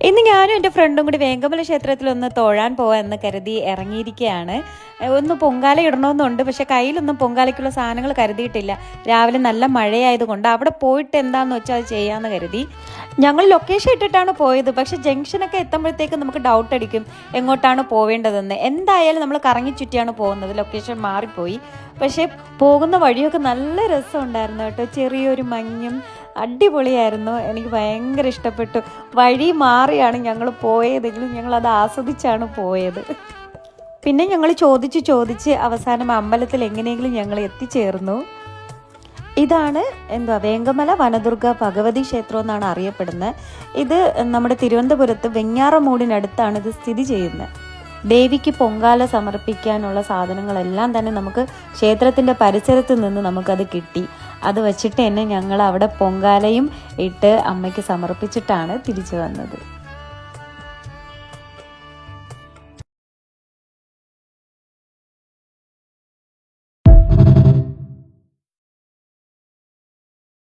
ഇന്ന് ഞാനും എൻ്റെ ഫ്രണ്ടും കൂടി വേങ്കമല ക്ഷേത്രത്തിലൊന്ന് തൊഴാൻ പോകാമെന്ന് കരുതി ഇറങ്ങിയിരിക്കുകയാണ്. ഒന്ന് പൊങ്കാല ഇടണമെന്നുണ്ട്, പക്ഷെ കയ്യിലൊന്നും പൊങ്കാലയ്ക്കുള്ള സാധനങ്ങൾ കരുതിയിട്ടില്ല. രാവിലെ നല്ല മഴയായതുകൊണ്ട് അവിടെ പോയിട്ട് എന്താണെന്ന് വെച്ചാൽ അത് ചെയ്യാമെന്ന് കരുതി. ഞങ്ങൾ ലൊക്കേഷൻ ഇട്ടിട്ടാണ് പോയത്, പക്ഷെ ജംഗ്ഷനൊക്കെ എത്തുമ്പോഴത്തേക്കും നമുക്ക് ഡൗട്ട് അടിക്കും എങ്ങോട്ടാണ് പോവേണ്ടതെന്ന്. എന്തായാലും നമ്മൾ കറങ്ങി ചുറ്റിയാണ് പോകുന്നത്, ലൊക്കേഷൻ മാറിപ്പോയി. പക്ഷേ പോകുന്ന വഴിയൊക്കെ നല്ല രസമുണ്ടായിരുന്നു കേട്ടോ. ചെറിയൊരു മഞ്ഞും അടിപൊളിയായിരുന്നു. എനിക്ക് ഭയങ്കര ഇഷ്ടപ്പെട്ടു. വഴി മാറിയാണ് ഞങ്ങൾ പോയതെങ്കിലും ഞങ്ങളത് ആസ്വദിച്ചാണ് പോയത്. പിന്നെ ഞങ്ങൾ ചോദിച്ച് അവസാനം അമ്പലത്തിൽ എങ്ങനെയെങ്കിലും ഞങ്ങൾ എത്തിച്ചേർന്നു. ഇതാണ് വേങ്കമല വനദുർഗ ഭഗവതി ക്ഷേത്രം എന്നാണ് അറിയപ്പെടുന്നത്. ഇത് നമ്മുടെ തിരുവനന്തപുരത്ത് വെഞ്ഞാറമൂടിനടുത്താണ് ഇത് സ്ഥിതി ചെയ്യുന്നത്. ദേവിക്ക് പൊങ്കാല സമർപ്പിക്കാനുള്ള സാധനങ്ങളെല്ലാം തന്നെ നമുക്ക് ക്ഷേത്രത്തിൻ്റെ പരിസരത്ത് നിന്ന് നമുക്കത് കിട്ടി. അത് വച്ചിട്ട് തന്നെ ഞങ്ങൾ അവിടെ പൊങ്കാലയും ഇട്ട് അമ്മയ്ക്ക് സമർപ്പിച്ചിട്ടാണ് തിരിച്ചു വന്നത്.